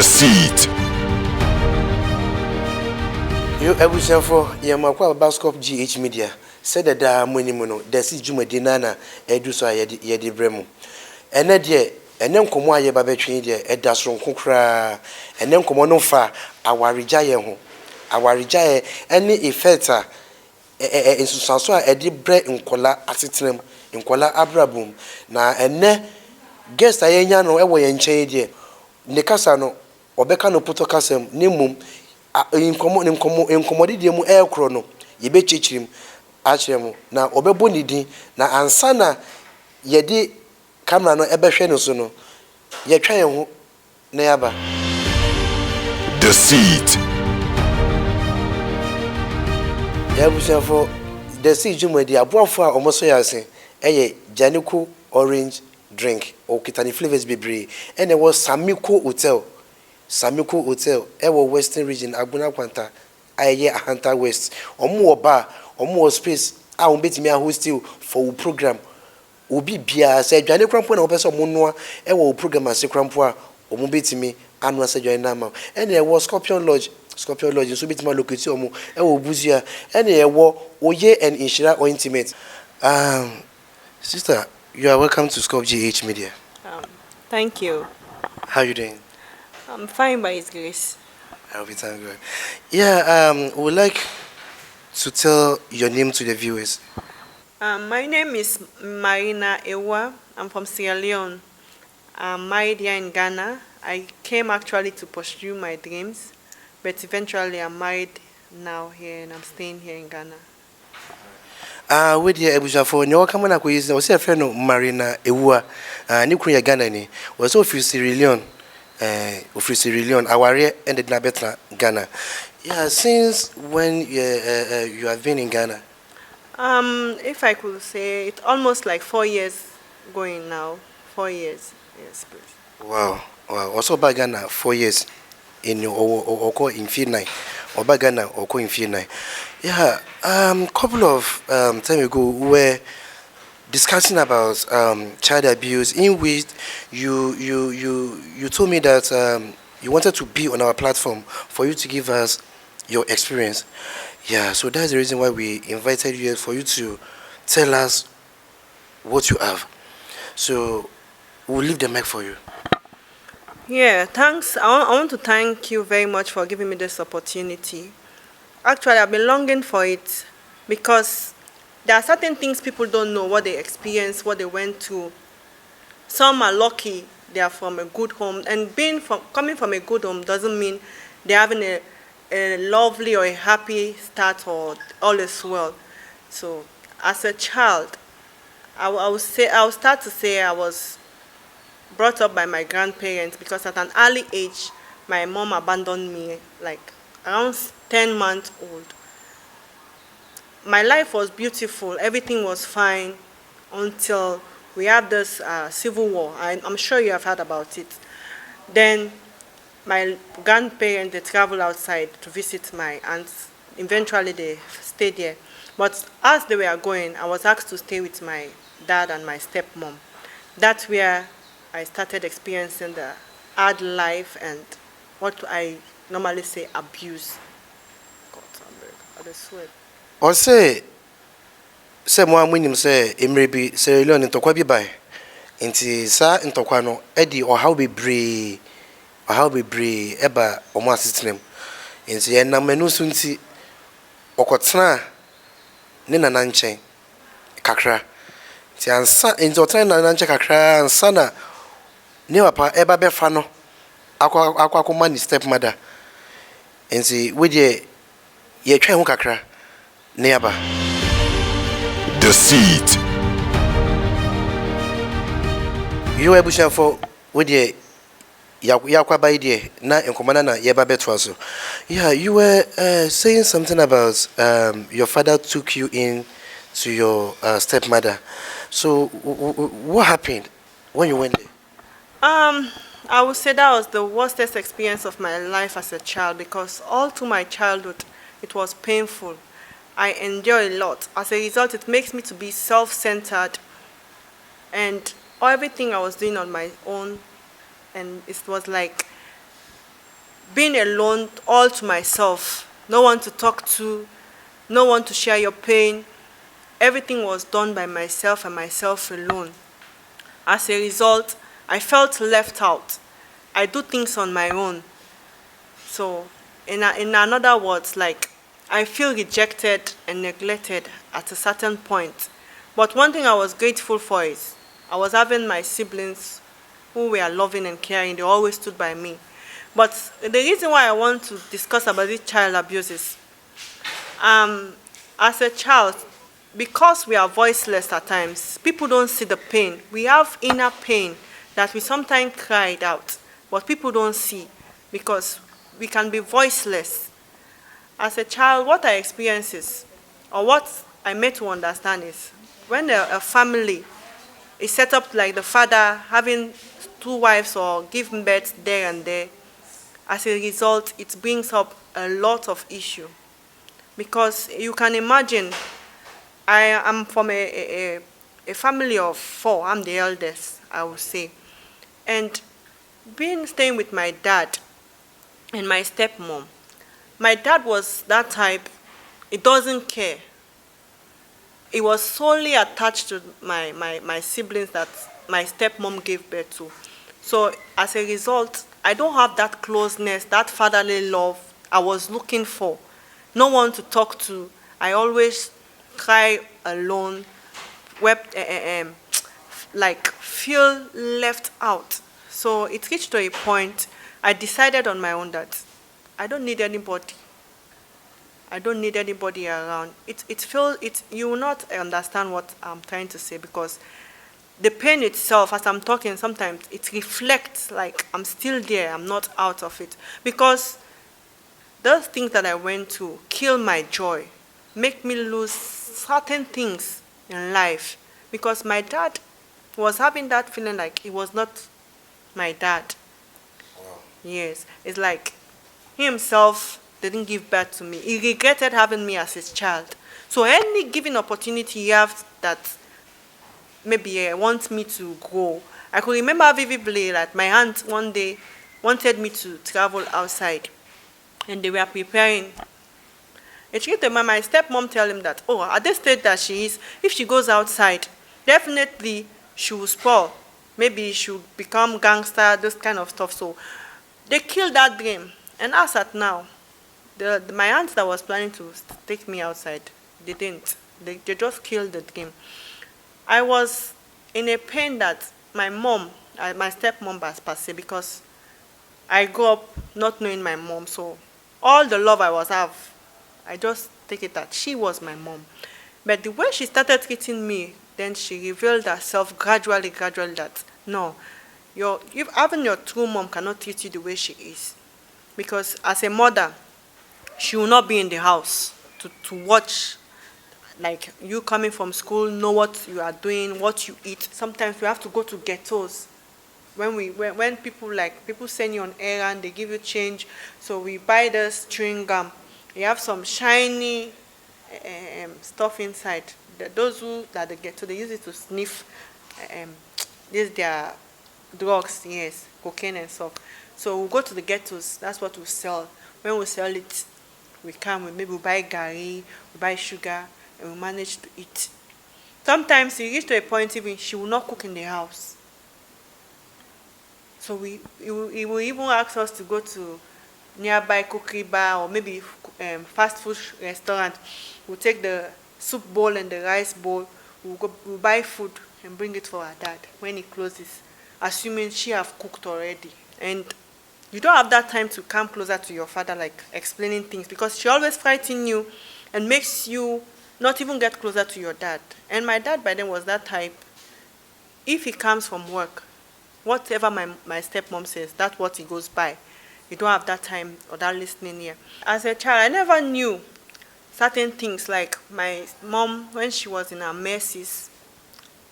Seat. You ebusian for Yamakwa Bascop GH Media said that there are many mono, the sea Juma Dinana, Edusa Yedi Bremo. And that year, and then come one year by between there, a dasron cookra, and then come on far, our rejaya, any effecta in Susansoa, a deep bread in Kola Assitinum, in Kola Abrabum. Now, and ne guess I ain't no away and change. Nekasano, Obekano Putokasem, Nimum, in commodity air chrono, ye be chichim, Achremo, now Obebonidi, na ansana yedi camera no ebesheno sono, ye try neaba. The Seat. Yabusian for the sea Juma, the Abuafa or Mosoyase, Janiku orange drink or Kitani flavors be and there was Samiko Hotel, Ewo Western region, Aguna Quanta, Aye Hunter West, or more bar, or more space. I will bet me a hostel for program. Ubi Bia said Jani Crampon or Peso Monoa, Ewo program as a crampoa, or Mobiti me, and was a joinama. And there was Scorpion Lodge, so bit my location, Ewo Buzia, and there were Oye and Inshira or intimate. Sister, you are welcome to Scope GH Media. Thank you. How are you doing? I'm fine by His grace. I'll be thank God. Yeah, we would like to tell your name to the viewers. My name is Marina Awuah. I'm from Sierra Leone. I'm married here in Ghana. I came actually to pursue my dreams, but eventually I'm married now here and I'm staying here in Ghana. With the Abuja for no come on, was a friend of Marina Awuah, Nuclear Ghana, was of Sierra Leone, our ended Nabetra, Ghana. Yeah, since when you have been in Ghana? If I could say, it's almost like 4 years going now. 4 years, yes, please. Wow. Also by Ghana, 4 years in or in field 9, or by Ghana or in field 9. Yeah, couple of time ago we were discussing about child abuse, in which you told me that you wanted to be on our platform for you to give us your experience. Yeah, so that's the reason why we invited you for you to tell us what you have. So we'll leave the mic for you. Yeah, thanks. I want to thank you very much for giving me this opportunity. Actually, I've been longing for it because there are certain things people don't know, what they experience, what they went through. Some are lucky they are from a good home, and coming from a good home doesn't mean they're having a lovely or a happy start or all is well. So, as a child, I'll start to say I was brought up by my grandparents because at an early age, my mom abandoned me, like around 10 months old. My life was beautiful, everything was fine until we had this civil war. I'm sure you have heard about it. Then my grandparents, they traveled outside to visit my aunts. Eventually they stayed there. But as they were going, I was asked to stay with my dad and my stepmom. That's where I started experiencing the hard life and what I normally say abuse. God, I swear. Or say more winning say maybe Sierra Leone into Kwabi by into Sa into Kwano Eddie or how be brave eba almost system into Yena menu sunti Okotna Nina Nanche Kakra Tiansa into Trana Nanche Kakra and Sana Neapa eba befano Aqua Kumani stepmother and see with ye try Kakra Neaba. The Seat. You are pushing for with ye Yakwa by the na in Commanana Yeba Betwaso. Yeah, you were saying something about your father took you in to your stepmother. So what happened when you went there? I would say that was the worstest experience of my life as a child because all through my childhood it was painful. I enjoy a lot. As a result, it makes me to be self-centered and everything I was doing on my own, and it was like being alone all to myself, no one to talk to, no one to share your pain. Everything was done by myself and myself alone. As a result, I felt left out. I do things on my own. So, in another words, like, I feel rejected and neglected at a certain point. But one thing I was grateful for is I was having my siblings who were loving and caring. They always stood by me. But the reason why I want to discuss about this child abuse is, as a child, because we are voiceless at times, people don't see the pain. We have inner pain that we sometimes cried out, but people don't see because we can be voiceless. As a child, what I experience is, or what I made to understand is, when a family is set up like the father having two wives or giving birth there and there, as a result, it brings up a lot of issue. Because you can imagine, I am from a family of four. I'm the eldest, I would say. And staying with my dad and my stepmom, my dad was that type, he doesn't care. He was solely attached to my siblings that my stepmom gave birth to. So as a result, I don't have that closeness, that fatherly love I was looking for. No one to talk to. I always cry alone, wept, like feel left out. So it reached to a point I decided on my own that I don't need anybody. I don't need anybody around. You will not understand what I'm trying to say, because the pain itself, as I'm talking, sometimes it reflects like I'm still there, I'm not out of it. Because those things that I went to kill my joy, make me lose certain things in life. Because my dad was having that feeling like he was not my dad. Wow. Yes, it's like he himself didn't give birth to me. He regretted having me as his child. So any given opportunity he has that maybe wants me to go. I could remember vividly that my aunt one day wanted me to travel outside, and they were preparing. It came to my stepmom tell him that, oh, at this stage that she is, if she goes outside, definitely she will spoil. Maybe she will become gangster, this kind of stuff. So they killed that dream. And as at now, my aunt that was planning to take me outside, they didn't. They just killed the dream. I was in a pain that my stepmom was per se, because I grew up not knowing my mom. So all the love I was have, I just take it that she was my mom. But the way she started treating me, then she revealed herself gradually that no, having your true mom cannot treat you the way she is. Because as a mother, she will not be in the house to watch, like you coming from school, know what you are doing, what you eat. Sometimes we have to go to ghettos. When people send you on errand, they give you change. So we buy this chewing gum. You have some shiny stuff inside. Those who that they get, so they use it to sniff. These their drugs, yes, cocaine and stuff. So we go to the ghettos. That's what we sell. When we sell it, we buy gari, we buy sugar, and we manage to eat. Sometimes it reach to a point even she will not cook in the house. So he will even ask us to go to nearby cookery bar or maybe fast food restaurant. We'll take the soup bowl and the rice bowl. We'll buy food and bring it for our dad when he closes, assuming she have cooked already. And you don't have that time to come closer to your father, like explaining things, because she always frightens you and makes you not even get closer to your dad. And my dad by then was that type. If he comes from work, whatever my stepmom says, that's what he goes by. You don't have that time or that listening ear. As a child, I never knew certain things, like my mom, when she was in her mercies.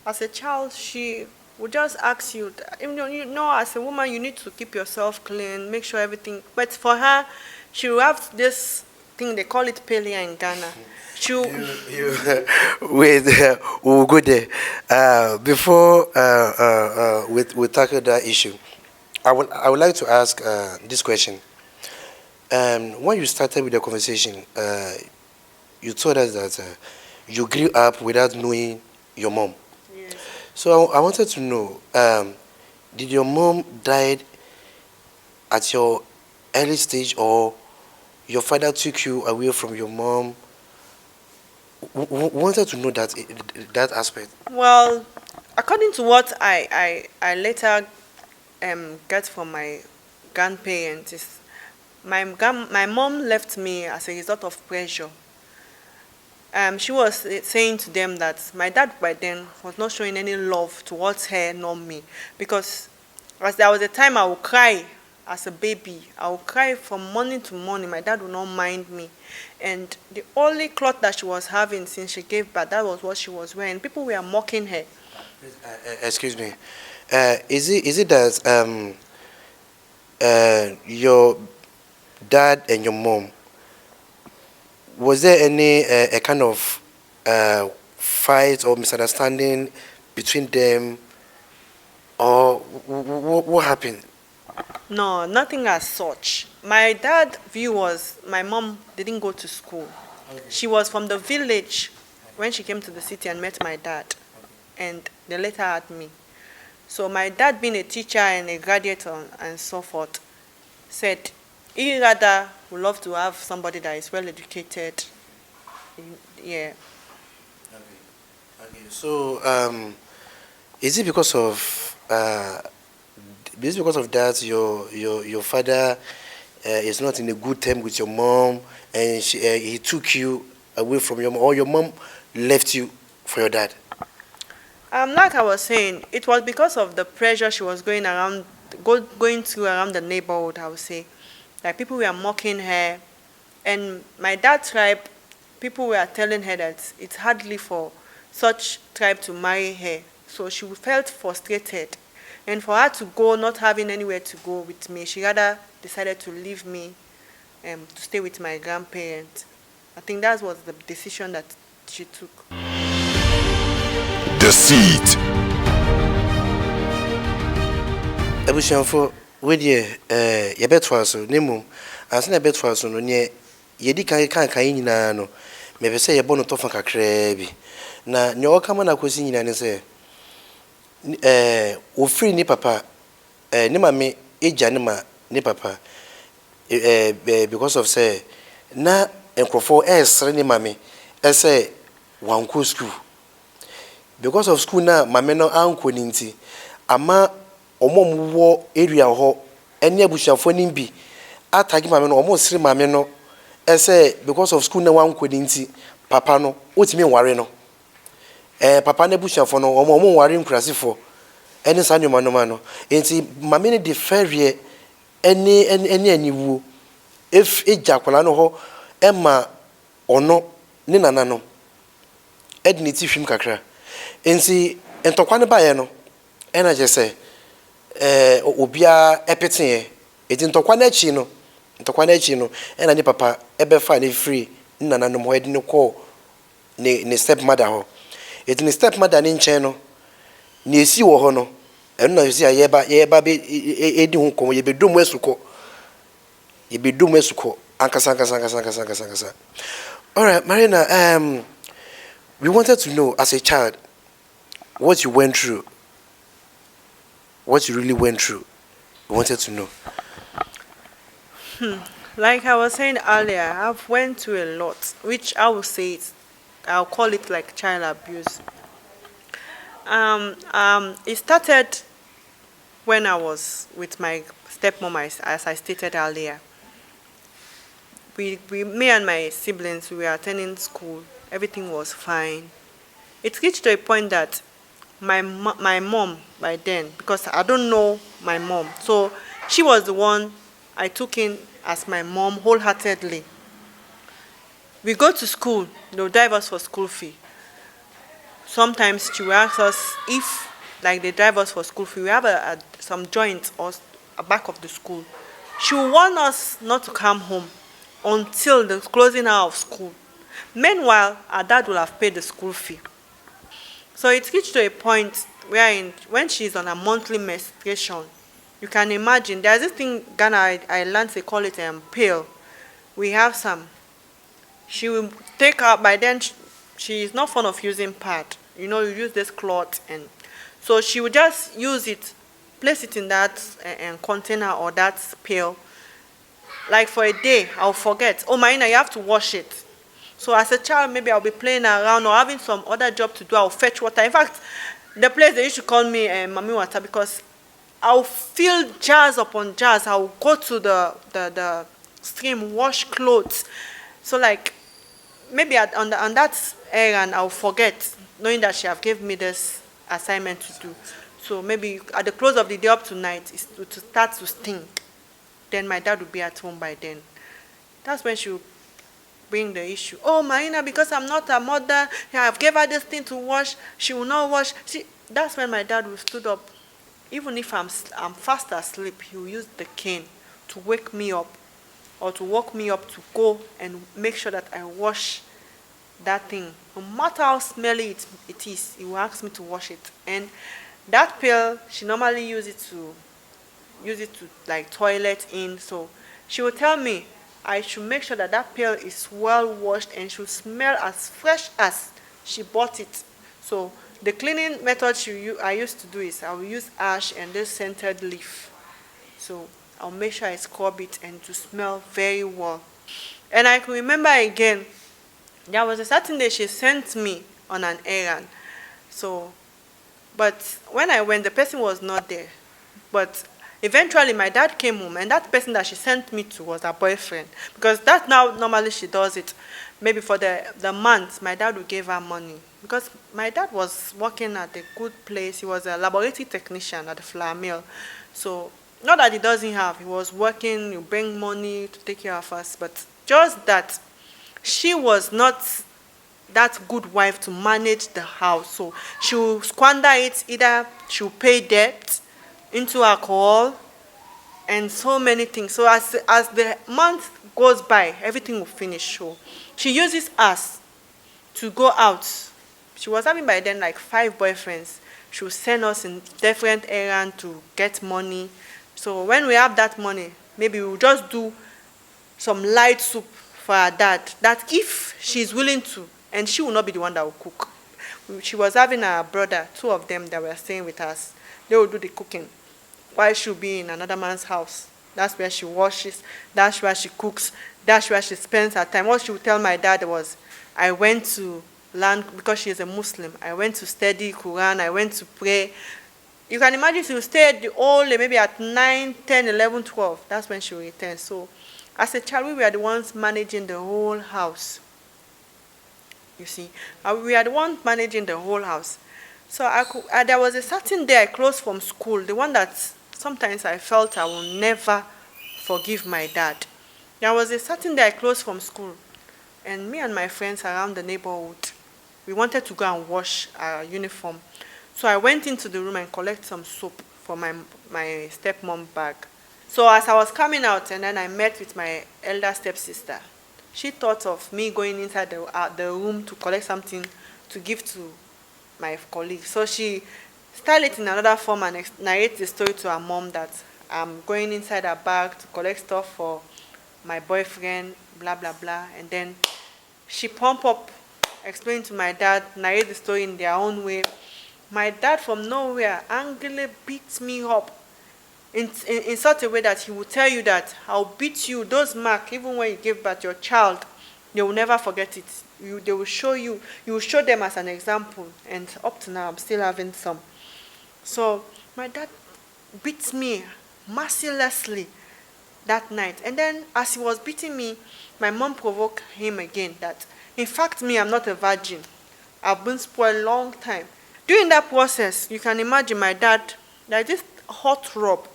As a child, she would just ask you, as a woman, you need to keep yourself clean, make sure everything. But for her, she will have this thing, they call it pelia in Ghana. Wait, we'll go there. Before we tackle that issue, I would like to ask this question. when you started with the conversation, you told us that you grew up without knowing your mom. Yes. So I wanted to know, did your mom died at your early stage, or your father took you away from your mom? Wanted to know that aspect. Well, according to what I later get from my grandparents, is my mom left me as a result of pressure. She was saying to them that my dad by then was not showing any love towards her nor me, because as there was a time I would cry as a baby. I would cry from morning to morning. My dad would not mind me. And the only cloth that she was having since she gave birth, that was what she was wearing. People were mocking her. Excuse me. Is it that your dad and your mom, was there any a kind of fight or misunderstanding between them, or what happened? No, nothing as such. My dad's view was my mom didn't go to school. Okay. She was from the village when she came to the city and met my dad. And they later had me. So my dad, being a teacher and a graduate and so forth, said he rather would love to have somebody that is well educated. Yeah. Okay. So is it because of that your father is not in a good term with your mom, and he took you away from your mom, or your mom left you for your dad? Like I was saying, it was because of the pressure she was going through around the neighborhood, I would say. Like people were mocking her, and my dad's tribe, people were telling her that it's hardly for such tribe to marry her. So she felt frustrated. And for her to go, not having anywhere to go with me, she rather decided to leave me to stay with my grandparents. I think that was the decision that she took. Deceit. Ebusianfo we dey yebetwa so nemu anse na yebetwa so no ne yedi kan nyina no mebe se yebo no tofa kakra bi na ne okama na kosi nyina ne se ofiri ni papa ne mame eja ne ma ne papa because of say na enkrofo esre ne mame ese wanko school, because of school na mame no anko ninti ama omo area ho ene abusuafo nimbi atagi mame no omo sire mame no ese because of school na wanko ninti papa no otimi nware no papa na abusuafo no omo nware nkurasefo ene sa nyoma no ma no enti mame ne de ferie ene aniwu if ejakwala no ho ema ono ne nana no edni ti hwim kakra enti entokwa ne baye no ena je se obia epeten enti ntokwa na chi no ena ni papa ebefa ne free nana no mo edni ko ne step mother ho enti ne step mother ne nchen no ne esi wo ho no enu na esi yeba be edi hu kom yebedum esuko ankasa. All right, Marina, we wanted to know as a child what you went through, what you really went through. We wanted to know. Like I was saying earlier, I've went through a lot, which I will say I'll call it like child abuse. It started when I was with my stepmom, as I stated earlier. Me and my siblings, we were attending school. Everything was fine. It reached to a point that my mom by then, because I don't know my mom, so she was the one I took in as my mom wholeheartedly. We go to school, they'll drive us for school fee. Sometimes she will ask us if, like, they drive us for school fee, we have some joints or a back of the school. She will warn us not to come home until the closing hour of school. Meanwhile, our dad will have paid the school fee. So it reached to a point where when she's on a monthly menstruation, you can imagine, there's this thing Ghana I learned they call it pill. we have some. She will take out, by then she is not fond of using pad. You know, you use this cloth, and so she will just use it, place it in that container or that pail. Like for a day, I'll forget. Oh, Marina, you have to wash it. So as a child, maybe I'll be playing around or having some other job to do. I'll fetch water. In fact, the place they used to call me Mami Water, because I'll fill jars upon jars. I'll go to the stream, wash clothes. So like maybe on that errand, I'll forget, knowing that she have given me this assignment to do. So maybe at the close of the day up to night, it's to start to stink. Then my dad will be at home by then. That's when she will bring the issue. Oh, Marina, because I'm not a mother, I've given her this thing to wash, she will not wash. See, that's when my dad will stood up. Even if I'm fast asleep, he will use the cane to wake me up, or to wake me up to go and make sure that I wash that thing. No matter how smelly it is, he will ask me to wash it. And that pail, she normally use it to like toilet in. So she will tell me I should make sure that that pail is well washed and should smell as fresh as she bought it. So the cleaning method I used to do is I will use ash and this scented leaf. So I'll make sure I scrub it and to smell very well. And I can remember again, there was a certain day she sent me on an errand. So, but when I went, the person was not there. But eventually my dad came home, and that person that she sent me to was her boyfriend. Because that's now normally she does it. Maybe for the month, my dad would give her money. Because my dad was working at a good place. He was a laboratory technician at the flour mill. So, not that he doesn't have. He was working, you bring money to take care of us. But just that she was not that good wife to manage the house. So she will squander it. Either she will pay debt into alcohol and so many things. So as the month goes by, everything will finish. So she uses us to go out. She was having by then like 5 boyfriends. She will send us in different errands to get money. So when we have that money, maybe we'll just do some light soup for her dad. That if she's willing to, and she will not be the one that will cook. She was having a brother, 2 of them that were staying with us. They will do the cooking while she'll be in another man's house. That's where she washes, that's where she cooks, that's where she spends her time. What she would tell my dad was, I went to learn, because she is a Muslim, I went to study Quran, I went to pray. You can imagine she will stay at the old, maybe at 9, 10, 11, 12. That's when she will return. So as a child, we were the ones managing the whole house. You see, we are the ones managing the whole house. So there was a certain day I closed from school, the one that sometimes I felt I will never forgive my dad. There was a certain day I closed from school, and me and my friends around the neighborhood, we wanted to go and wash our uniform. So I went into the room and collected some soap for my stepmom bag. So as I was coming out, and then I met with my elder stepsister, she thought of me going inside the room to collect something to give to my colleague. So she styled it in another form and narrated the story to her mom that I'm going inside her bag to collect stuff for my boyfriend, blah, blah, blah. And then she pumped up, explained to my dad, narrate the story in their own way. My dad from nowhere angrily beats me up in such a way that he will tell you that I'll beat you, those marks, even when you give birth your child, they will never forget it. They will show you, you will show them as an example. And up to now, I'm still having some. So my dad beats me mercilessly that night. And then as he was beating me, my mom provoked him again that, in fact, me, I'm not a virgin. I've been spoiled a long time. During that process, you can imagine my dad, like this hot rub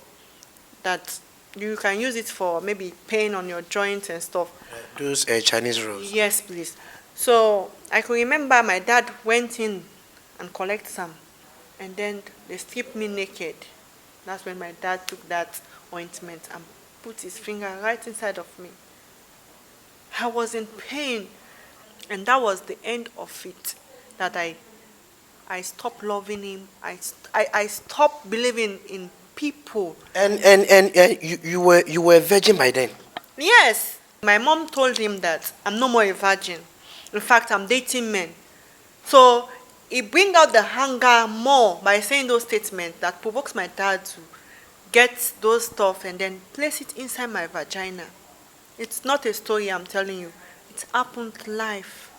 that you can use it for maybe pain on your joints and stuff. Those Chinese rolls. Yes, please. So I can remember my dad went in and collected some, and then they stripped me naked. That's when my dad took that ointment and put his finger right inside of me. I was in pain, and that was the end of it. That I stopped loving him. I stopped believing in people. And you were a virgin by then? Yes. My mom told him that I'm no more a virgin. In fact, I'm dating men. So he bring out the hunger more by saying those statements that provokes my dad to get those stuff and then place it inside my vagina. It's not a story I'm telling you. It happened live.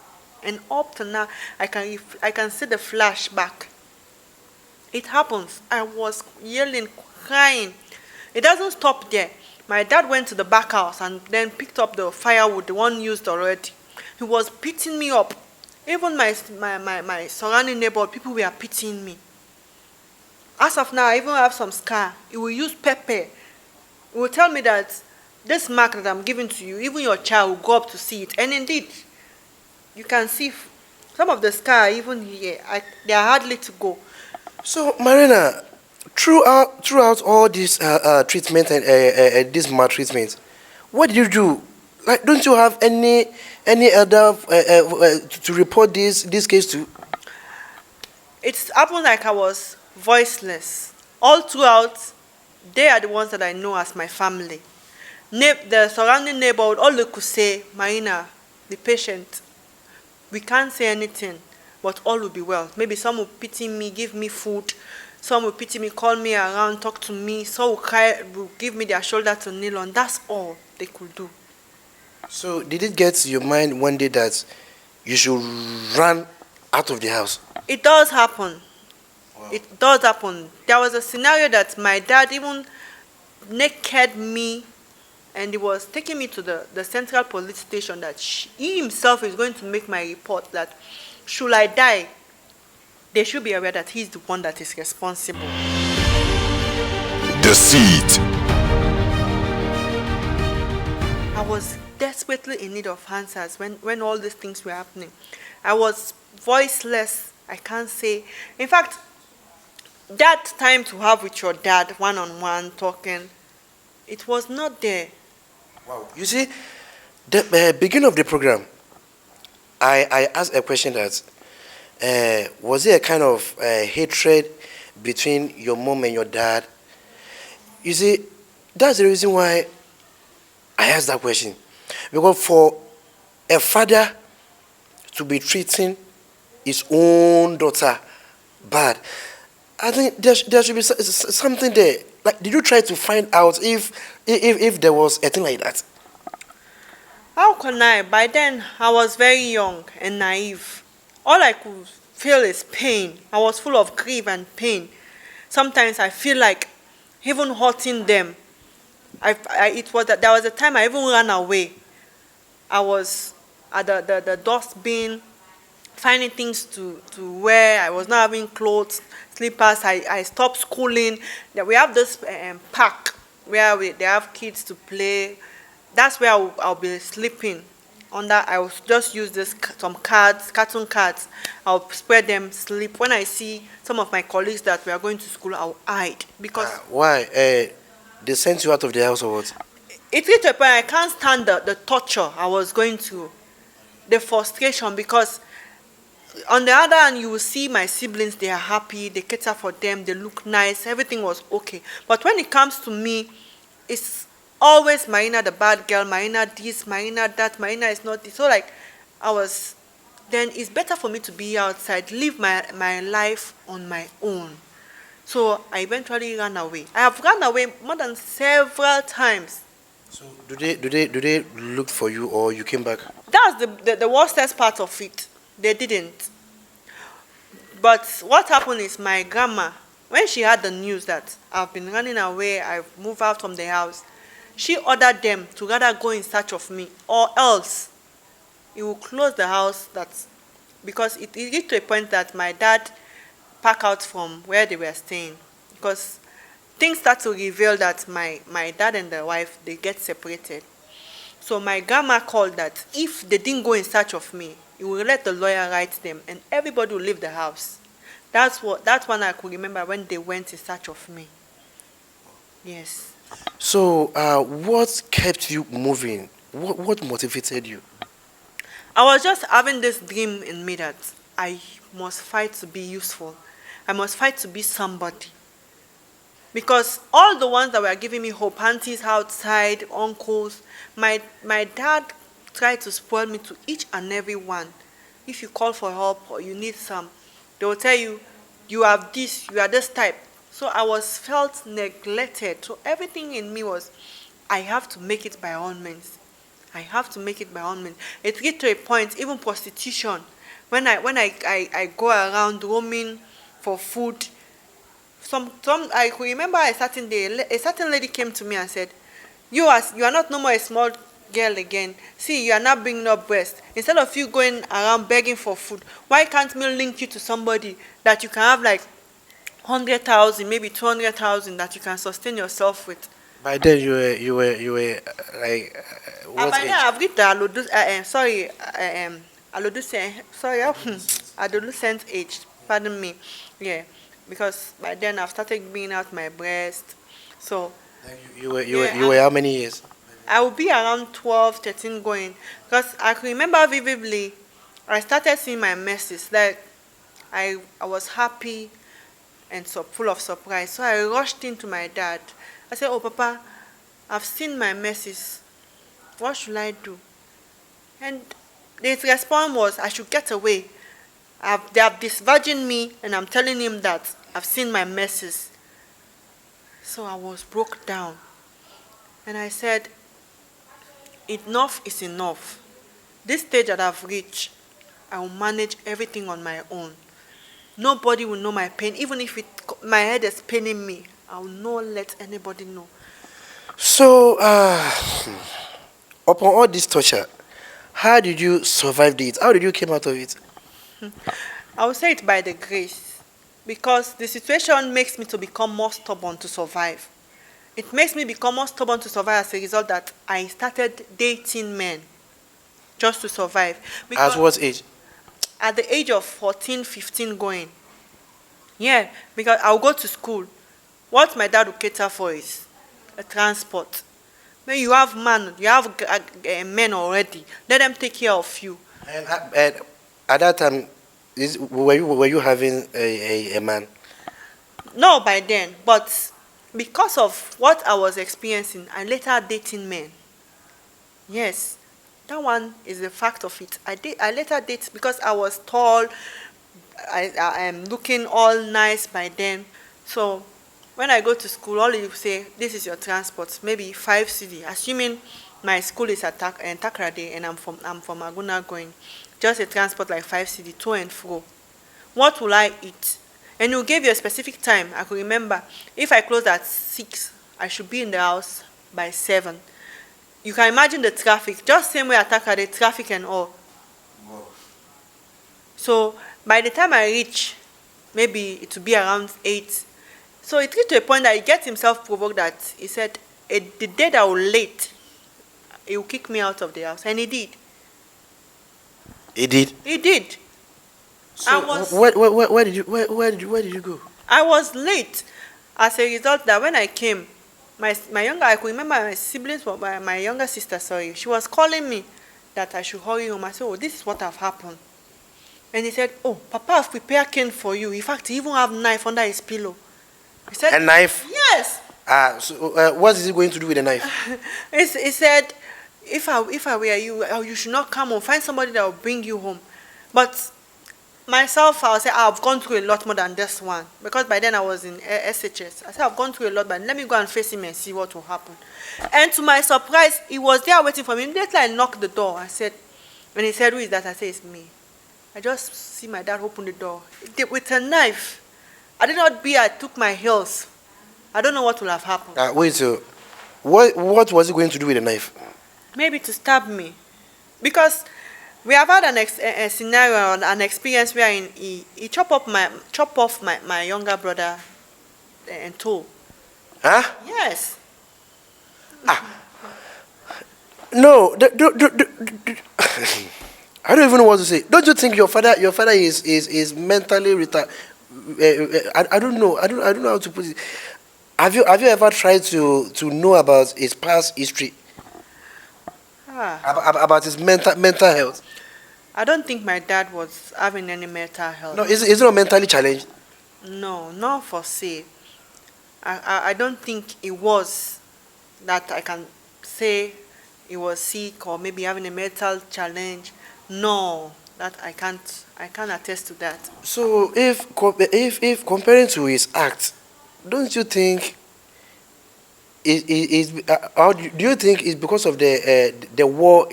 And up to now, I can see the flashback. It happens. I was yelling, crying. It doesn't stop there. My dad went to the back house and then picked up the firewood, the one used already. He was beating me up. Even my surrounding neighbor, people were pitying me. As of now, I even have some scar. He will use pepper. He will tell me that this mark that I'm giving to you, even your child will go up to see it. And indeed, you can see some of the scar even here. They are hardly to go. So, Marina, throughout all this treatment and this maltreatment, what did you do? Like, don't you have any other to report this case to? It's happened like I was voiceless. All throughout, they are the ones that I know as my family. The surrounding neighborhood, all they could say, Marina, be patient. We can't say anything, but all will be well. Maybe some will pity me, give me food. Some will pity me, call me around, talk to me. Some will cry, will give me their shoulder to kneel on. That's all they could do. So, did it get to your mind one day that you should run out of the house? It does happen. Wow. It does happen. There was a scenario that my dad even naked me and he was taking me to the central police station that he himself is going to make my report that should I die, they should be aware that he's the one that is responsible. Deceit. I was desperately in need of answers when all these things were happening. I was voiceless. I can't say. In fact, that time to have with your dad, one-on-one, talking, it was not there. Wow. You see, the beginning of the program, I asked a question that, was there a kind of hatred between your mom and your dad? You see, that's the reason why I asked that question. Because for a father to be treating his own daughter bad, I think there should be something there. Like, did you try to find out if there was a thing like that? How can I? By then, I was very young and naive. All I could feel is pain. I was full of grief and pain. Sometimes I feel like even hurting them. There was a time I even ran away. I was at the dustbin, finding things to wear. I was not having clothes, slippers. I stopped schooling. Then we have this park where they have kids to play. That's where I'll be sleeping. I will just use some cartoon cards. I'll spread them, sleep. When I see some of my colleagues that we are going to school, I'll hide because. Why? They sent you out of the house or what? It reached a point I can't stand the torture I was going through, the frustration, because on the other hand, you will see my siblings, they are happy, they cater for them, they look nice, everything was okay. But when it comes to me, it's always Marina the bad girl, Marina this, Marina that, Marina is not this. So then it's better for me to be outside, live my life on my own. So I eventually ran away. I have run away more than several times. So do they look for you or you came back? That's the worstest part of it. They didn't. But what happened is my grandma, when she had the news that I've been running away, I've moved out from the house, she ordered them to rather go in search of me, or else he will close the house. Because it reached to a point that my dad packed out from where they were staying. Because things start to reveal that my dad and the wife, they get separated. So my grandma called that if they didn't go in search of me, he will let the lawyer write them and everybody will leave the house. That's one I could remember when they went in search of me. Yes. So what kept you moving? What motivated you? I was just having this dream in me that I must fight to be useful. I must fight to be somebody. Because all the ones that were giving me hope, aunties outside, uncles, my dad tried to spoil me to each and every one. If you call for help or you need some, they will tell you, you have this, you are this type. So I was felt neglected. So everything in me was, I have to make it by all means. I have to make it by all means. It get to a point, even prostitution. When I go around roaming for food, some I could remember a certain day, a certain lady came to me and said, you are not no more a small girl again. See, you are not bringing up breast. Instead of you going around begging for food, why can't me link you to somebody that you can have like 100,000, maybe 200,000 that you can sustain yourself with? By then you were like And what by age? now I've reached the adolescent age. Pardon me. Yeah, because by then I've started bringing out my breast. So Like yeah, you were how many years? I will be around 12, 13 going. Because I can remember vividly, I started seeing my messes. Like, I was happy and so full of surprise. So I rushed into my dad. I said, "Oh, Papa, I've seen my messes. What should I do?" And his response was, I should get away. They have disvirgined me, and I'm telling him that I've seen my messes. So I was broke down. And I said, enough is enough. This stage that I've reached, I will manage everything on my own. Nobody will know my pain. Even if my head is paining me, I will not let anybody know. So upon all this torture, how did you survive it? How did you came out of it? I will say it by the grace. Because the situation makes me to become more stubborn to survive. It makes me become more stubborn to survive as a result that I started dating men just to survive. Because At what age? at the age of 14, 15 going. Yeah, because I'll go to school. What my dad will cater for is a transport. When you have men already, let them take care of you. And at that time, were you having a man? No, by then, but because of what I was experiencing, I later dating men. Yes, that one is the fact of it. I later date because I was tall. I am looking all nice by then. So when I go to school, all you say, this is your transport, maybe 5 cedi. Assuming my school is at Takrade and I'm from Aguna going, just a transport like 5 cedi to and fro. What will I eat? And you gave you a specific time. I could remember if I close at 6, I should be in the house by 7. You can imagine the traffic, just same way at Takrade, traffic and all. Wow. So by the time I reach, maybe it will be around 8. So it reached to a point that he gets himself provoked that he said, the day that I will late, he will kick me out of the house. And he did. He did. He did. So where did you go? I was late as a result that when I came, I could remember my siblings, my younger sister, sorry, she was calling me that I should hurry home. I said, oh, this is what have happened. And he said, oh, Papa have prepared cane for you. In fact, he even have knife under his pillow. He said, a knife? Yes. So what is he going to do with the knife? He said, if I were you, you should not come home. Find somebody that will bring you home. But myself, I'll say, I've gone through a lot more than this one. Because by then I was in SHS. I said, I've gone through a lot, but let me go and face him and see what will happen. And to my surprise, he was there waiting for me. Immediately I knocked the door. I said, when he said, who is that? I said, it's me. I just see my dad open the door with a knife. I took my heels. I don't know what will have happened. Wait, so what was he going to do with the knife? Maybe to stab me. Because we have had a scenario, an experience where he chopped off my younger brother and toe. Huh? Yes. No, I don't even know what to say. Don't you think your father is mentally retarded? I don't know. I don't know how to put it. Have you ever tried to know about his past history? About his mental health? I don't think my dad was having any mental health. No, is he not mentally challenged? No, not for say. I don't think it was that I can say he was sick or maybe having a mental challenge. No, that I can't attest to that. So if comparing to his act, don't you think do you think it's because of the war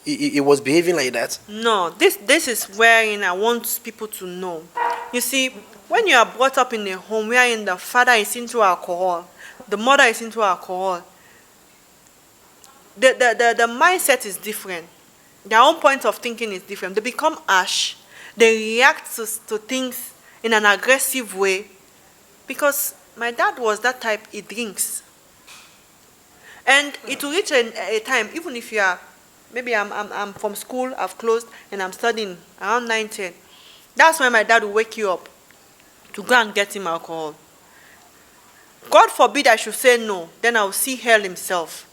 he was behaving like that? No, this is wherein I want people to know. You see, when you are brought up in a home wherein the father is into alcohol, the mother is into alcohol, the mindset is different. Their own point of thinking is different. They become harsh. They react to things in an aggressive way. Because my dad was that type, he drinks. And it will reach a time, even if you are, maybe I'm from school, I've closed, and I'm studying around 9, 10. That's when my dad will wake you up to go and get him alcohol. God forbid I should say no, then I will see hell himself.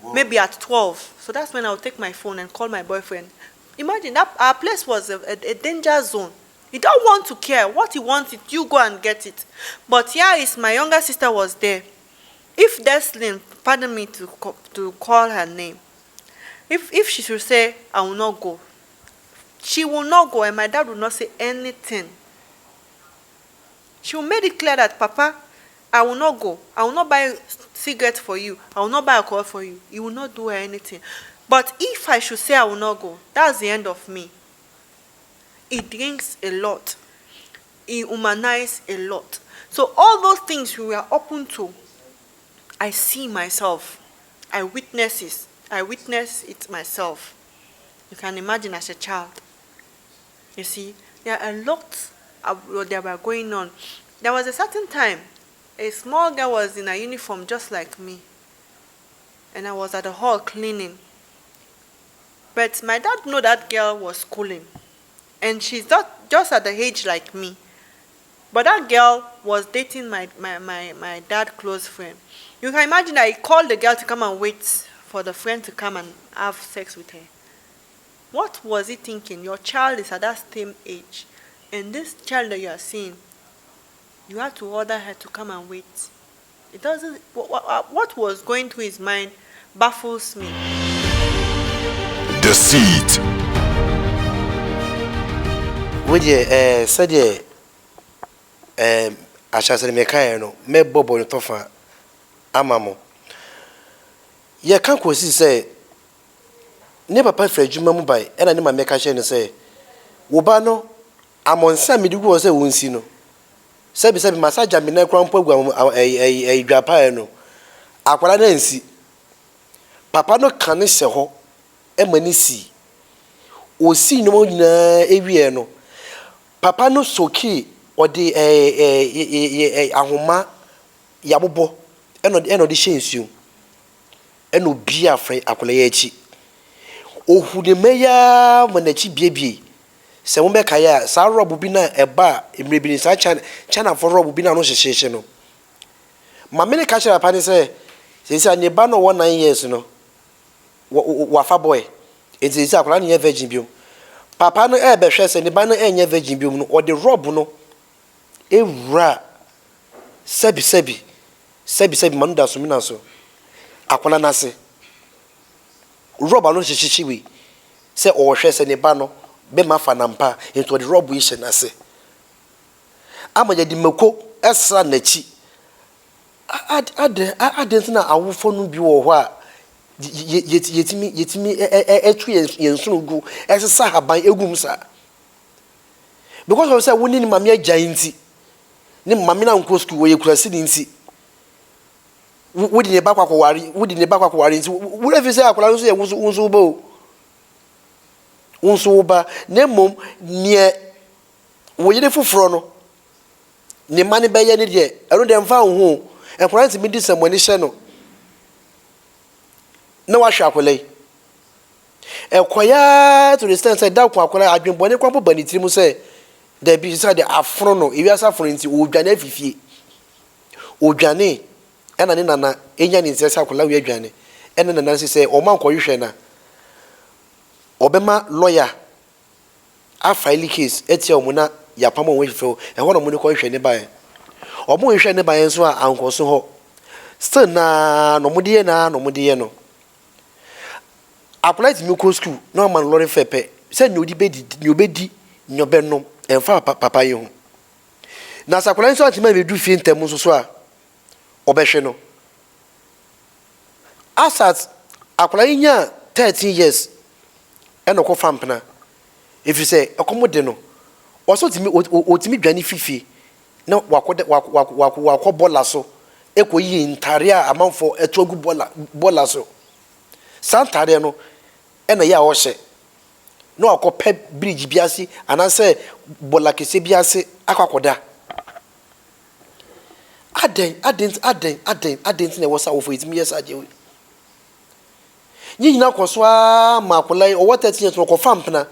Whoa. Maybe at 12. So that's when I'll take my phone and call my boyfriend. Imagine that our place was a danger zone. He don't want to care. What he wants, you go and get it. But here is my younger sister was there. If Deslin, pardon me to call her name, if she should say, I will not go, she will not go, and my dad will not say anything. She will make it clear that, Papa, I will not go. I will not buy cigarettes for you. I will not buy alcohol for you. He will not do anything. But if I should say I will not go, that's the end of me. He drinks a lot. He humanizes a lot. So all those things we were open to, I see myself. I witness it myself. You can imagine as a child. You see, there are a lot that were going on. There was a certain time, a small girl was in a uniform just like me. And I was at the hall cleaning. But my dad knew that girl was schooling. And she's not just at the age like me. But that girl was dating my dad's close friend. You can imagine that he called the girl to come and wait for the friend to come and have sex with her. What was he thinking? Your child is at that same age. And this child that you are seeing, you have to order her to come and wait. It doesn't. What was going through his mind baffles me. Deceit. Would you said I shall say me me bobo no tofa amamo. Ye kan kwesi say ne papa fra adwuma mu bai e na ne ma meka hye ne say wo ba no amonsa me digu wo say wonsi no sabi masaja me na krampo agu dwapa no akwara na nsi papa no kan hye ho e mani si osi no nyina ewie no papa no soki odi ahoma yabobo eno de hye nsuo eno bia afre akola ya echi ohu de meya manachi biebie se mo be kaya sa rob bi na eba emre bi ni sa chana for rob bi na no hyehye no ma me ne ka kira pa ne se ne ba no 9 years no wafa boy enti se akola ne virgin biom papa no be hwe se ne ba no enye virgin biom no o de rob no ewura sebi manu da so mi na so akola na se roba no hyehyehyewe se o hwe se ne ba no be ma fa nampa into the rob hye na se amanya di mako esra na chi ade na awofo no bi wo ho a yetimi etu yensu gu esesa haban egum sa because of say woni ni mame ajanti ni mame na nko school wo yekurasi ni nti wodi ne ba kwakwari nti wo efi say akola nso ye wonso bo wonso ba ne mom ne wo yede fufuro no ne mane be ye ne de ero de mfa ho akola nti midi samani hye no na wa hwa akolai ekoya to the stand say da kwa akola adwenbone kwa bo bani tiri mu say da bi say de afro no ewi asa afro nti odwane afifie odwane ena ne nana enya ni nsese akola wi adwane ena nana say o man kohwehwe na obema lawyer a file case etia omuna yapama won hwefo e hono mu ne kohwehwe ne bae Omo hwehwe ne ban so a ankoso ho. Still na no mudie no. Apply to me school, no man lorry fepe. Say nyodi bedi, nyobenom, and fa papa ye ho. Na sakwala nso atima be du fie ntem so a obehwe no. Asat akwala nya 13 years e no ko fampena. If you say akomode no, oso otimi dwane fifi na wakọ bola so ekoyi ntare a amanfo etogu bola so. Santare no ena ya wo hye no akopɛ bridge biase anase bola kese biase akwakoda aden na wosa wo for itimi yes aje we nyina koso a makolai o what 13 years no ko fampena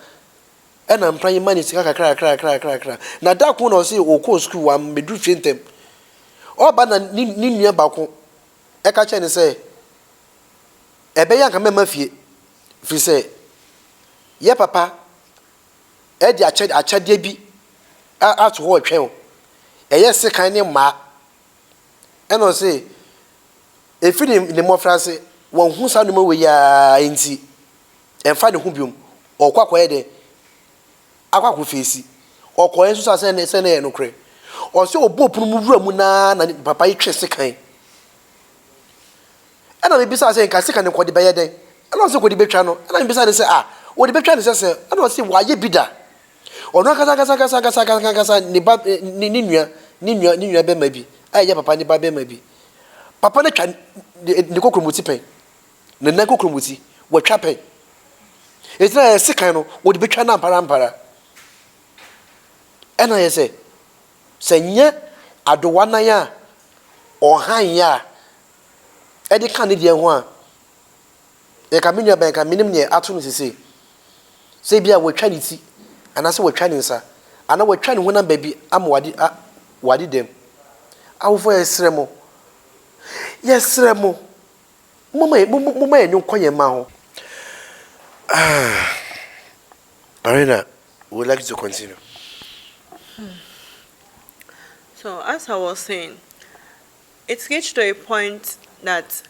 ena mpran mani sika kakra na da ko no se o ko school wa medu fientem o ba na ni nua ba ko e ka che ne se ebe ya nka mema fie fi se ye papa e di achade bi ato ho twɛn eye sekan ne ma eno se efiri ne mofrase won hu sa no ma we ya enti emfa ne hu biom okwakoye de akwako fesi okoye so se ne no kre o se obopunu mu wura mu na papa yi twe sekan ena me bisa se nka sekan ne kodi beye den ena se kodi betwa no ena me bisa ne se wo de betwa ne se ena se wa ye bida ono kasa ni ba ni nua be ma bi aye papa ni ba be ma bi papa ne twa ni kokromuti pen ne na kokromuti wo twa pen etina sekan no wo de betwa na ampara ena ye se nye adowa na ya ohan ya edi kan de ho a e ka menua ben ka minim ne ato no sese se bia wo twa ni ti anase wo twa ni nsa ana wo twa ni ho na ba bi am wadi dem awofo yesremo mama enyo konye ma ho. Marina, would like to continue. So, as I was saying, it reached to a point that,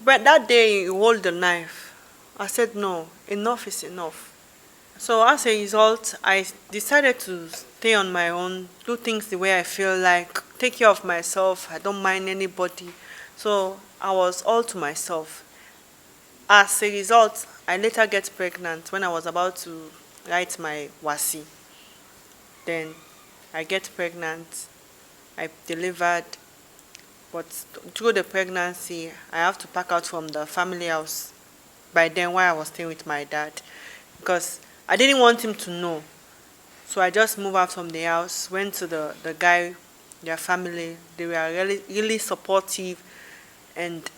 but that day you hold the knife, I said, no, enough is enough. So, as a result, I decided to stay on my own, do things the way I feel like, take care of myself, I don't mind anybody. So, I was all to myself. As a result, I later get pregnant when I was about to write my wasi. Then I get pregnant, I delivered, but through the pregnancy, I have to pack out from the family house. By then, while I was staying with my dad, because I didn't want him to know. So I just moved out from the house, went to the guy, their family. They were really supportive, and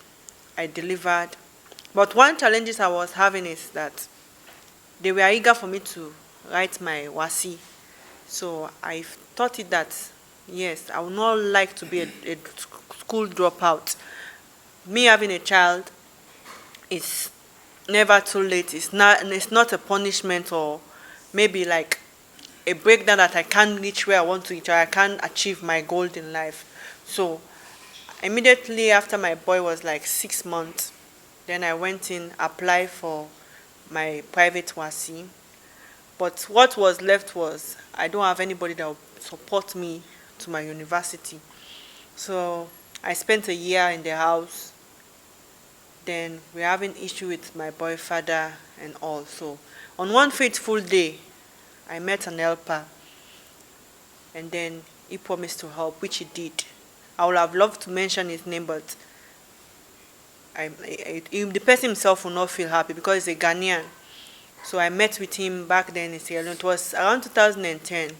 I delivered. But one challenge I was having is that they were eager for me to write my wasi. So I thought it that, yes, I would not like to be a school dropout. Me having a child is never too late. It's not a punishment or maybe like a breakdown that I can't reach where I want to reach or I can't achieve my goal in life. So immediately after my boy was like 6 months, then I went in, applied for my private wasi. But what was left was I don't have anybody that will support me to my university. So I spent a year in the house. Then we're having issue with my boy father and all. So on one fateful day, I met an helper. And then he promised to help, which he did. I would have loved to mention his name, but the person himself will not feel happy because he's a Ghanaian. So I met with him back then in Sierra Leone. It was around 2010.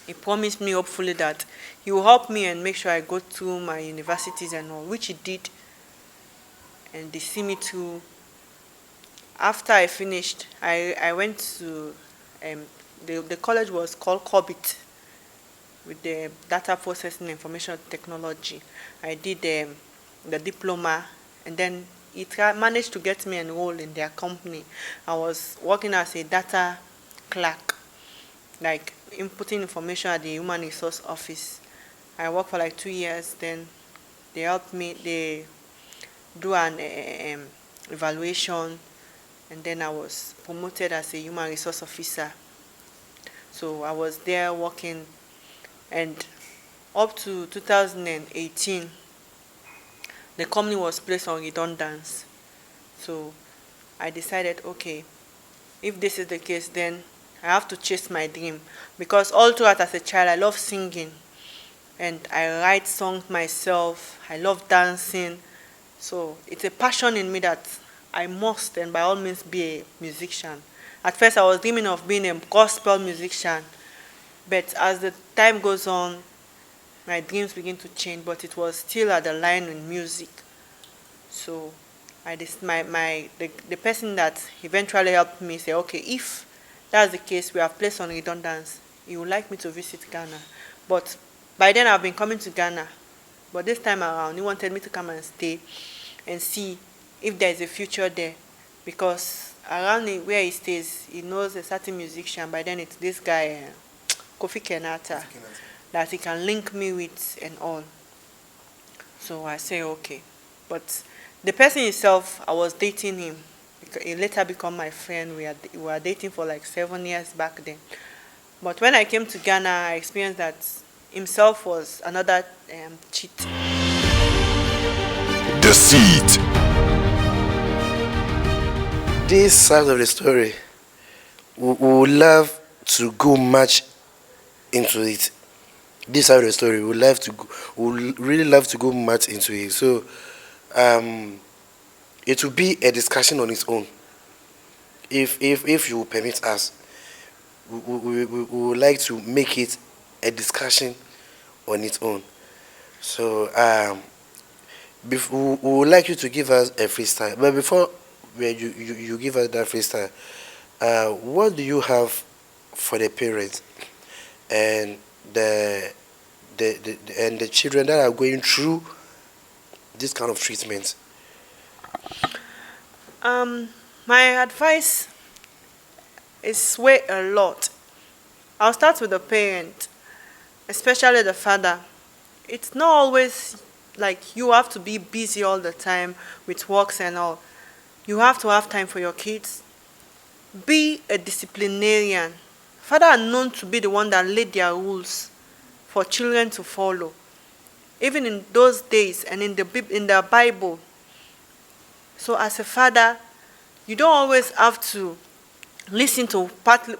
He promised me hopefully that he will help me and make sure I go to my universities and all, which he did. And they see me too. After I finished, I went to, the college was called Corbett with the data processing information technology. I did the diploma, and then it managed to get me enrolled in their company. I was working as a data clerk, like inputting information at the human resource office. I worked for like 2 years. Then they helped me. They do an evaluation, and then I was promoted as a human resource officer. So I was there working, and up to 2018, the company was placed on redundancy. So I decided, okay, if this is the case, then I have to chase my dream, because all throughout as a child I love singing, and I write songs myself. I love dancing. So it's a passion in me that I must and by all means be a musician. At first I was dreaming of being a gospel musician, but as the time goes on, my dreams begin to change, but it was still at the line in music. So the person that eventually helped me say, okay, if that's the case, we have placed on redundancy, you would like me to visit Ghana. But by then I've been coming to Ghana. But this time around, he wanted me to come and stay and see if there is a future there. Because around where he stays, he knows a certain musician. By then it's this guy, Kofi Kenata, that he can link me with and all. So I say, okay. But the person himself, I was dating him. He later became my friend. We were dating for like 7 years back then. But when I came to Ghana, I experienced that himself was another cheat. Deceit. This side of the story, we would love to go much into it. This side of the story, we would really love to go much into it. So, it will be a discussion on its own. If you permit us, we would like to make it a discussion on its own. So, we would like you to give us a freestyle. But before you give us that freestyle, what do you have for the parents and the children that are going through this kind of treatment? My advice is way a lot. I'll start with the parent, especially the father. It's not always like you have to be busy all the time with works and all. You have to have time for your kids. Be a disciplinarian. Father are known to be the one that laid their rules for children to follow. Even in those days and in the Bible. So as a father, you don't always have to listen to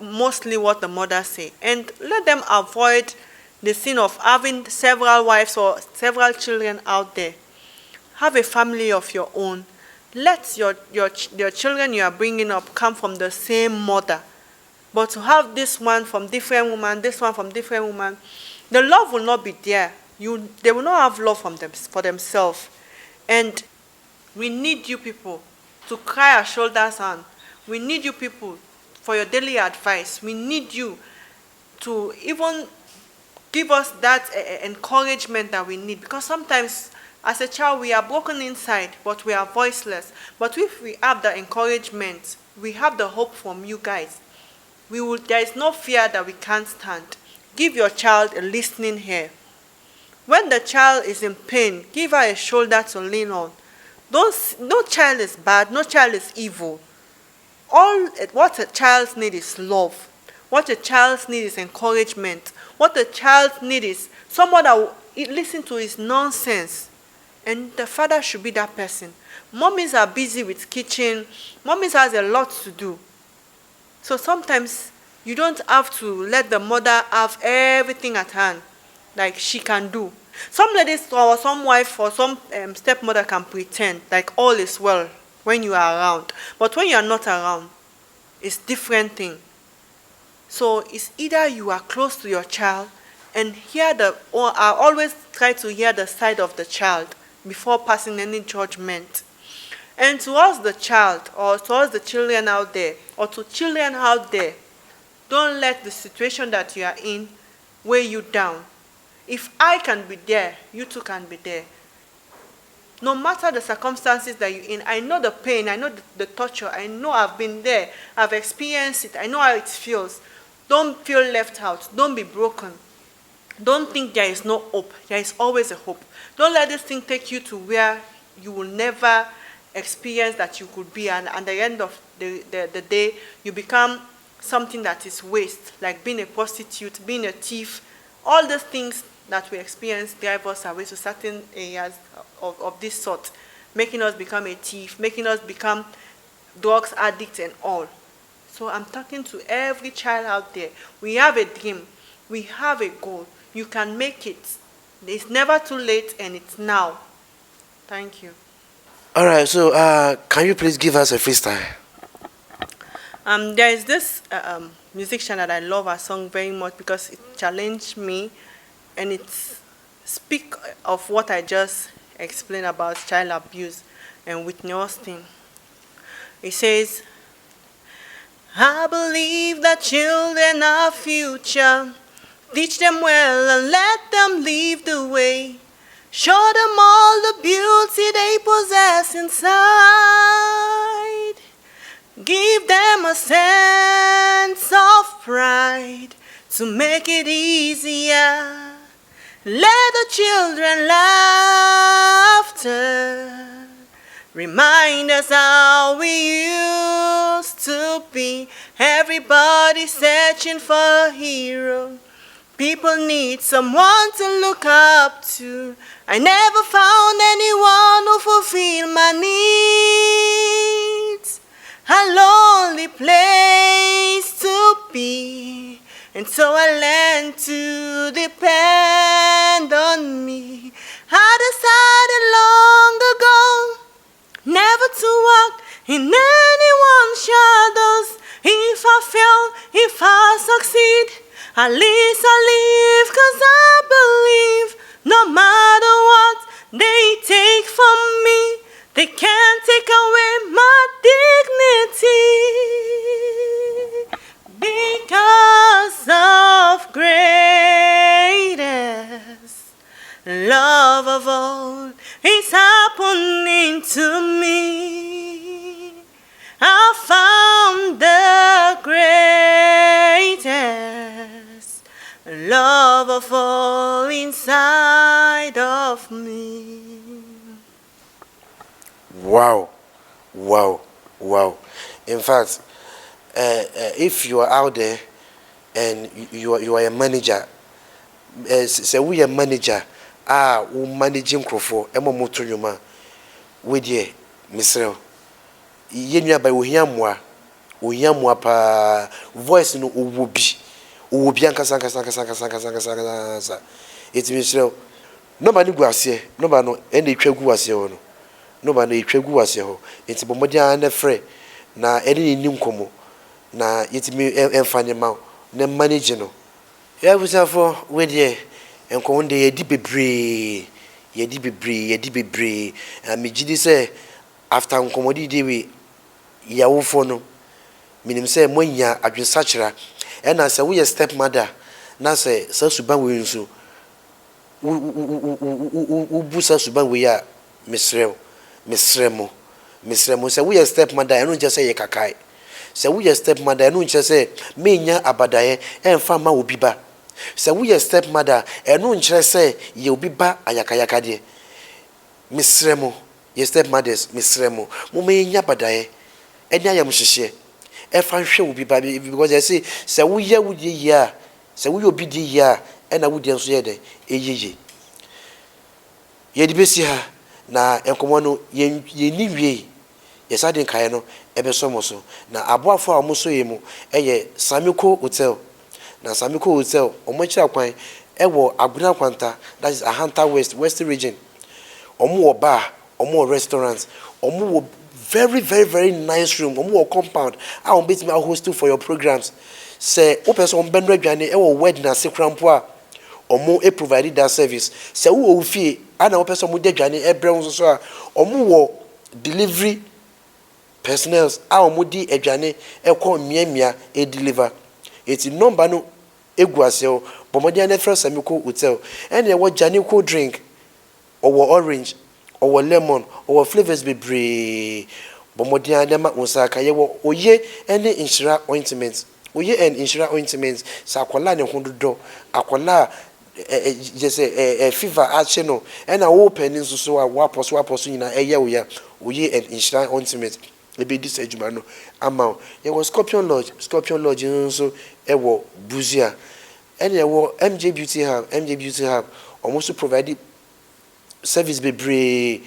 mostly what the mother say, and let them avoid the sin of having several wives or several children out there. Have a family of your own. Let your children you are bringing up come from the same mother. But to have this one from different woman, this one from different woman, the love will not be there. They will not have love for themselves. And we need you people to cry our shoulders on. We need you people for your daily advice. We need you to even give us that encouragement that we need. Because sometimes as a child we are broken inside, but we are voiceless. But if we have the encouragement, we have the hope from you guys. There is no fear that we can't stand. Give your child a listening ear. When the child is in pain, give her a shoulder to lean on. No child is bad, no child is evil. What a child needs is love. What a child needs is encouragement. What a child needs is someone that will listen to his nonsense. And the father should be that person. Mommies are busy with kitchen. Mommies has a lot to do. So sometimes you don't have to let the mother have everything at hand like she can do. Some ladies or some wife or some stepmother can pretend like all is well when you are around. But when you are not around, it's different thing. So it's either you are close to your child and I always try to hear the side of the child before passing any judgment. And towards the child or towards the children out there or to children out there, don't let the situation that you are in weigh you down. If I can be there, you too can be there. No matter the circumstances that you're in, I know the pain, I know the torture, I know I've been there, I've experienced it, I know how it feels. Don't feel left out, don't be broken. Don't think there is no hope. There is always a hope. Don't let this thing take you to where you will never experience that you could be, and at the end of the day, you become something that is waste, like being a prostitute, being a thief. All those things that we experience drive us away to certain areas of this sort, making us become a thief, making us become drugs addicts and all. So I'm talking to every child out there. We have a dream. We have a goal. You can make it. It's never too late, and it's now. Thank you. All right, so can you please give us a freestyle? There is this musician that I love her song very much because it challenged me, and it speaks of what I just explained about child abuse and Whitney Austin. It says, I believe that children are future. Teach them well and let them lead the way. Show them all the beauty they possess inside. Give them a sense of pride to make it easier. Let the children laughter remind us how we used to be. Everybody searching for a hero. People need someone to look up to. I never found anyone who fulfilled my needs. A lonely place to be. And so I learned to depend on me. I decided long ago never to walk in anyone's shadows. If I fail, if I succeed, at least I live, 'cause I believe no matter what they take from me, they can't take away my dignity. Because of greatest love of all is happening to me. I found the greatest love of all inside of me. Wow, wow, wow. In fact, if you are out there and you are a manager, say we are manager, we managing crofo, moto nyuma, we dear, Mr. Yenya by Uyamwa pa voice no uwubi ankasa. It means nobody go ase, nobody no any twegu ase ho no. Nobody twegu ase ho. Enti bomodia na frɛ na eni nim komo na yetimi emfanye ma na manage no. Ya busafo we de enko nde yedi bebre. Amegidi say after nkomodi dey we yawofo no minim say monya adwensachira e na say we stepmother na say suban we nso busa suban we ya misremo say we stepmother e no just say kakai say we stepmother e no just say menya abadaye e mfa ma obi ba say we stepmother e no nkyere say ye obi ba ayakayaka de misremo ye stepmothers misremo mo menya abadaye enya yam hihye e fa hwe obi ba because I say we ye wudi ya say we obi di ya e na wudi enso ye de eyeye ye di besi ha na enkomo no ye ni wie ye sade nkae no ebe somo so na aboafo a mo so ye mu eye Samiko Hotel na Samiko Hotel omo kira kwan e wo Aguna Kwanta, that is Ahanta West region. Omo wo bar, omo wo restaurant, omo wo very nice room, omo wo compound a on bet me host for your programs. Say o person on benro adwane e wo wedding ase krampo a omo e provide that service. Say wo fie ana o person mo de adwane e bre won so a omo wo delivery personnel a omo di adwane e ko miamia e deliver. Eti number no eguase o bomodi na fresh Samiko Hotel and e wo jane cool drink or orange or lemon or flavors bebre bomodi na ma unsaka ye wo oye any insurance ointment oye and insurance ointment sa akwala ne hododo akwala just a fever action no and a open in so a wapos in a year we and insurance ointment maybe this edumano amount it was scorpion lodge so ewo buzia and ewo MJ Beauty Hub almost provided service bebre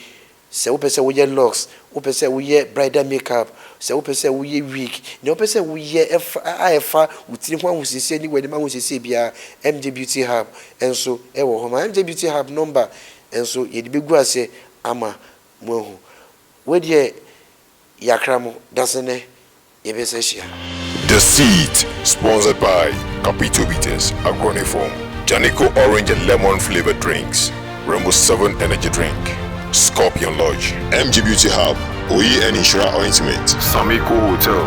se wo pese wo ye locks wo pese wo ye bridal makeup se wo pese wo ye wig ne wo pese wo ye efa wutiri ho ahosisi ni wadi ma ahosisi bia MJ Beauty Hub enso ewo ho ma MJ Beauty Hub number enso ye de begu ase ama mo hu we de yakramo dasene ye be se hia. The Seat, sponsored by Capito Bitters, Agroniform, Janico Orange and Lemon Flavored Drinks, Rainbow 7 Energy Drink, Scorpion Lodge, MG Beauty Hub, Oye and Insurance Ointment, Samiko Hotel,